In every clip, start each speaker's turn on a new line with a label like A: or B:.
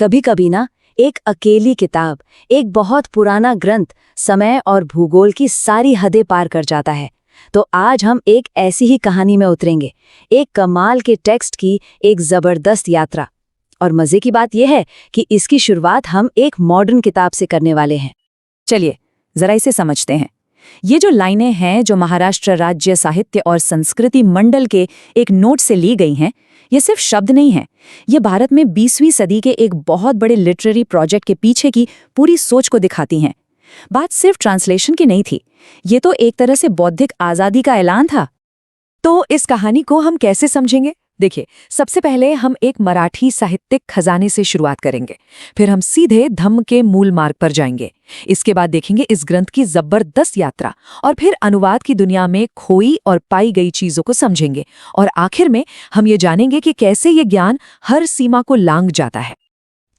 A: कभी कभी ना एक अकेली किताब, एक बहुत पुराना ग्रंथ समय और भूगोल की सारी हदें पार कर जाता है। तो आज हम एक ऐसी ही कहानी में उतरेंगे, एक कमाल के टेक्स्ट की एक जबरदस्त यात्रा। और मजे की बात यह है कि इसकी शुरुआत हम एक मॉडर्न किताब से करने वाले हैं।
B: चलिए जरा इसे समझते हैं। ये जो लाइनें हैं जो महाराष्ट्र राज्य साहित्य और संस्कृति मंडल के एक नोट से ली गई हैं, ये सिर्फ शब्द नहीं हैं। ये भारत में 20वीं सदी के एक बहुत बड़े लिटरेरी प्रोजेक्ट के पीछे की पूरी सोच को दिखाती हैं। बात सिर्फ ट्रांसलेशन की नहीं थी, ये तो एक तरह से बौद्धिक आज़ादी का ऐलान था। तो इस कहानी को हम कैसे समझेंगे? देखिए, सबसे पहले हम एक मराठी साहित्यिक खजाने से शुरुआत करेंगे, फिर हम सीधे धम्म के मूल मार्ग पर जाएंगे। इसके बाद देखेंगे इस ग्रंथ की जबरदस्त यात्रा, और फिर अनुवाद की दुनिया में खोई और पाई गई चीजों को समझेंगे, और आखिर में हम ये जानेंगे कि कैसे ये ज्ञान हर सीमा को लांघ जाता है।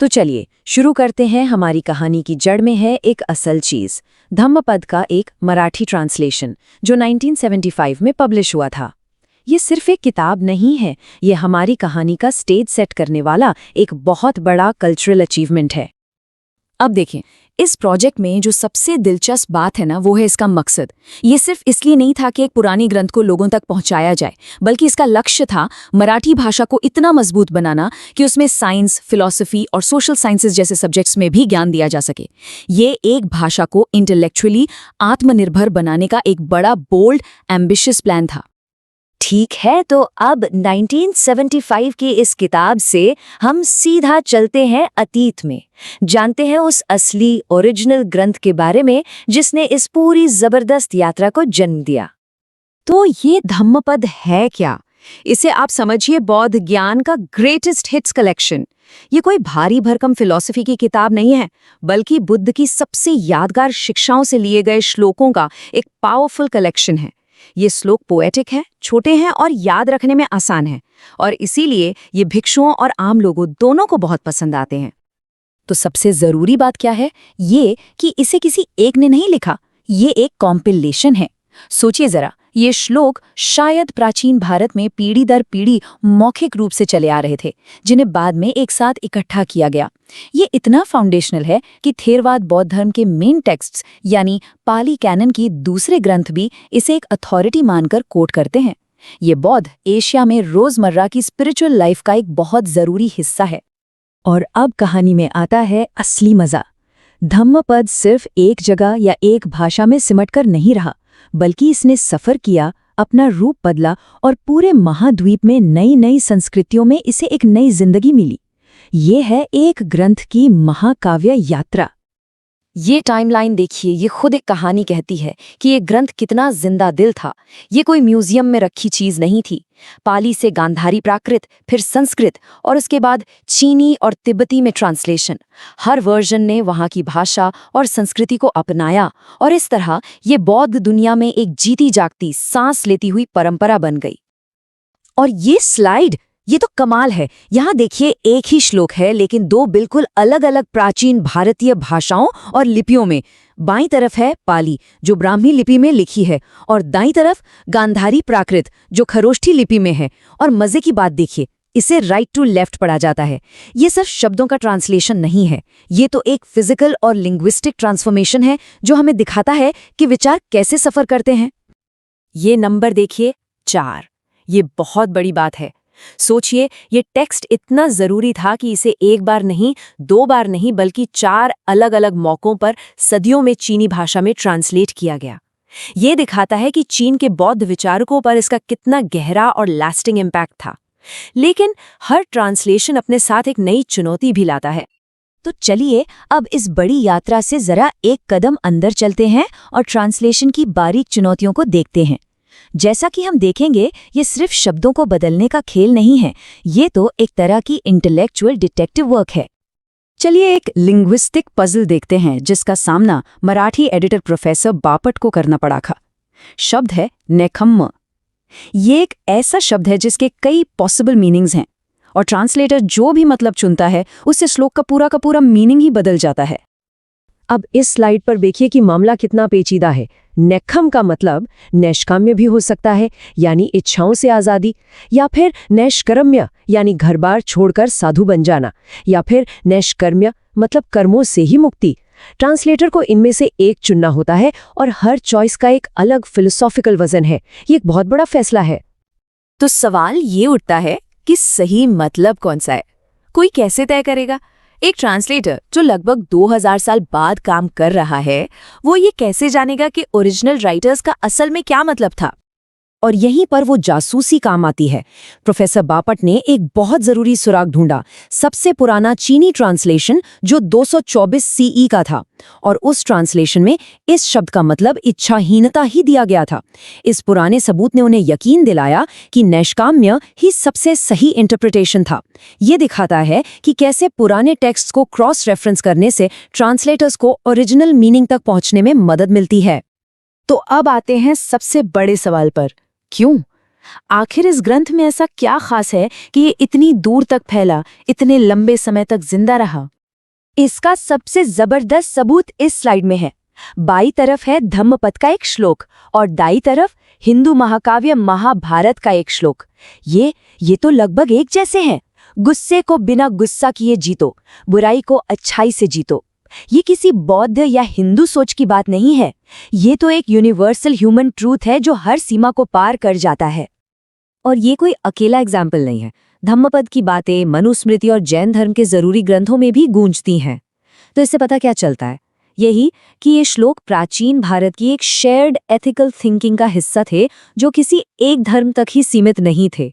A: तो चलिए शुरू करते हैं। हमारी कहानी की जड़ में है एक असल चीज, धम्मपद का एक मराठी ट्रांसलेशन जो 1975 में पब्लिश हुआ था। ये सिर्फ एक किताब नहीं है, ये हमारी कहानी का स्टेज सेट करने वाला एक बहुत बड़ा कल्चरल अचीवमेंट है।
B: अब देखें, इस प्रोजेक्ट में जो सबसे दिलचस्प बात है ना, वो है इसका मकसद। ये सिर्फ इसलिए नहीं था कि एक पुरानी ग्रंथ को लोगों तक पहुंचाया जाए, बल्कि इसका लक्ष्य था मराठी भाषा को इतना मजबूत बनाना कि उसमें साइंस, फिलॉसफी और सोशल साइंसेज जैसे सब्जेक्ट्स में भी ज्ञान दिया जा सके। ये एक भाषा को इंटेलेक्चुअली आत्मनिर्भर बनाने का एक बड़ा बोल्ड एम्बिशियस प्लान था।
A: ठीक है, तो अब 1975 की इस किताब से हम सीधा चलते हैं अतीत में, जानते हैं उस असली ओरिजिनल ग्रंथ के बारे में जिसने इस पूरी जबरदस्त यात्रा को जन्म दिया।
B: तो ये धम्मपद है क्या? इसे आप समझिए बौद्ध ज्ञान का ग्रेटेस्ट हिट्स कलेक्शन। ये कोई भारी भरकम फिलॉसफी की किताब नहीं है, बल्कि बुद्ध की सबसे यादगार शिक्षाओं से लिए गए श्लोकों का एक पावरफुल कलेक्शन है। ये श्लोक पोएटिक है, छोटे हैं और याद रखने में आसान है, और इसीलिए ये भिक्षुओं और आम लोगों दोनों को बहुत पसंद आते हैं।
A: तो सबसे जरूरी बात क्या है? ये कि इसे किसी एक ने नहीं लिखा, ये एक कॉम्पिलेशन है। सोचिए जरा, ये श्लोक शायद प्राचीन भारत में पीढ़ी दर पीढ़ी मौखिक रूप से चले आ रहे थे, जिन्हें बाद में एक साथ इकट्ठा किया गया। ये इतना फाउंडेशनल है कि थेरवाद बौद्ध धर्म के मेन टेक्स्ट्स यानी पाली कैनन की दूसरे ग्रंथ भी इसे एक अथॉरिटी मानकर कोट करते हैं। ये बौद्ध एशिया में रोजमर्रा की स्पिरिचुअल लाइफ का एक बहुत जरूरी हिस्सा है। और अब कहानी में आता है असली मजा। धम्मपद सिर्फ एक जगह या एक भाषा में सिमटकर नहीं रहा, बल्कि इसने सफर किया, अपना रूप बदला, और पूरे महाद्वीप में नई नई संस्कृतियों में इसे एक नई जिंदगी मिली। ये है एक ग्रंथ की महाकाव्य यात्रा।
B: ये टाइमलाइन देखिए, ये खुद एक कहानी कहती है कि ये ग्रंथ कितना जिंदा दिल था। ये कोई म्यूजियम में रखी चीज नहीं थी। पाली से गांधारी प्राकृत, फिर संस्कृत, और उसके बाद चीनी और तिब्बती में ट्रांसलेशन। हर वर्जन ने वहाँ की भाषा और संस्कृति को अपनाया, और इस तरह ये बौद्ध दुनिया में एक जीती जागती, सांस लेती हुई परंपरा बन गई।
A: और ये स्लाइड, ये तो कमाल है। यहाँ देखिए, एक ही श्लोक है लेकिन दो बिल्कुल अलग अलग प्राचीन भारतीय भाषाओं और लिपियों में। बाईं तरफ है पाली जो ब्राह्मी लिपि में लिखी है, और दाईं तरफ गांधारी प्राकृत जो खरोष्ठी लिपि में है। और मजे की बात देखिए, इसे राइट टू लेफ्ट पढ़ा जाता है। ये सिर्फ शब्दों का ट्रांसलेशन नहीं है, ये तो एक फिजिकल और लिंग्विस्टिक ट्रांसफॉर्मेशन है जो हमें दिखाता है कि विचार कैसे सफर करते हैं।
B: ये नंबर देखिए, 4। ये बहुत बड़ी बात है। सोचिए, ये टेक्स्ट इतना जरूरी था कि इसे एक बार नहीं, 2 बार नहीं, बल्कि 4 अलग अलग मौकों पर सदियों में चीनी भाषा में ट्रांसलेट किया गया। ये दिखाता है कि चीन के बौद्ध विचारकों पर इसका कितना गहरा और लास्टिंग इम्पैक्ट था। लेकिन हर ट्रांसलेशन अपने साथ एक नई चुनौती भी लाता है।
A: तो चलिए अब इस बड़ी यात्रा से जरा एक कदम अंदर चलते हैं और ट्रांसलेशन की बारीक चुनौतियों को देखते हैं। जैसा कि हम देखेंगे, ये सिर्फ शब्दों को बदलने का खेल नहीं है, ये तो एक तरह की इंटेलेक्चुअल डिटेक्टिव वर्क है।
B: चलिए एक लिंग्विस्टिक पजल देखते हैं जिसका सामना मराठी एडिटर प्रोफेसर बापट को करना पड़ा था। शब्द है नेखम्म। ये एक ऐसा शब्द है जिसके कई पॉसिबल मीनिंग्स हैं, और ट्रांसलेटर जो भी मतलब चुनता है उससे श्लोक का पूरा मीनिंग ही बदल जाता है।
C: अब इस स्लाइड पर देखिए कि मामला कितना पेचीदा है। नेक्खम का मतलब नैष्काम्य भी हो सकता है, यानी इच्छाओं से आज़ादी, या फिर नैष्कर्म्य यानी घर बार छोड़कर साधु बन जाना, या फिर नैष्कर्म्य मतलब कर्मों से ही मुक्ति। ट्रांसलेटर को इनमें से एक चुनना होता है और हर चॉइस का एक अलग फिलोसॉफिकल वजन है। ये एक बहुत बड़ा फैसला है।
B: तो सवाल ये उठता है कि सही मतलब कौन सा है? कोई कैसे तय करेगा? एक ट्रांसलेटर जो लगभग 2000 साल बाद काम कर रहा है, वो ये कैसे जानेगा कि ओरिजिनल राइटर्स का असल में क्या मतलब था?
A: और यहीं पर वो जासूसी काम आती है। प्रोफेसर बापट ने एक बहुत जरूरी सुराग ढूंढा, सबसे पुराना चीनी ट्रांसलेशन जो 224 सीई का था, और उस ट्रांसलेशन में इस शब्द का मतलब इच्छाहीनता ही दिया गया था। इस पुराने सबूत ने उन्हें यकीन दिलाया कि नैष्काम्य ही सबसे सही इंटरप्रिटेशन था। ये दिखाता है कि कैसे पुराने टेक्स्ट को क्रॉस रेफरेंस करने से ट्रांसलेटर्स को ओरिजिनल मीनिंग तक पहुंचने में मदद मिलती है।
B: तो अब आते हैं सबसे बड़े सवाल पर, क्यों? आखिर इस ग्रंथ में ऐसा क्या खास है कि ये इतनी दूर तक फैला, इतने लंबे समय तक जिंदा रहा?
A: इसका सबसे जबरदस्त सबूत इस स्लाइड में है। बाईं तरफ है धम्मपद का एक श्लोक और दाईं तरफ हिंदू महाकाव्य महाभारत का एक श्लोक। ये तो लगभग एक जैसे हैं। गुस्से को बिना गुस्सा किए जीतो, बुराई को अच्छाई से जीतो। ये किसी बौद्ध या हिंदू सोच की बात नहीं है। ये तो एक यूनिवर्सल ह्यूमन ट्रूथ है जो हर सीमा को पार कर जाता है।
B: और ये कोई अकेला एग्जाम्पल नहीं है। धम्मपद की बातें मनुस्मृति और जैन धर्म के जरूरी ग्रंथों में भी गूंजती हैं। तो इससे पता क्या चलता है? यही कि ये श्लोक प्राचीन भारत की एक शेयर्ड एथिकल थिंकिंग का हिस्सा थे, जो किसी एक धर्म तक ही सीमित नहीं थे।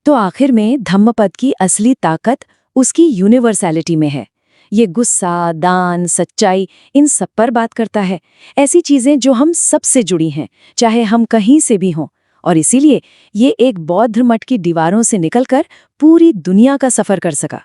B: तो आखिर में धम्मपद की असली ताकत उसकी यूनिवर्सैलिटी में है। ये गुस्सा, दान, सच्चाई, इन सब पर बात करता है। ऐसी चीजें जो हम सबसे जुड़ी हैं, चाहे हम कहीं से भी हों। और इसीलिए ये एक बौद्ध मठ की दीवारों से निकलकर पूरी दुनिया का सफर कर सका।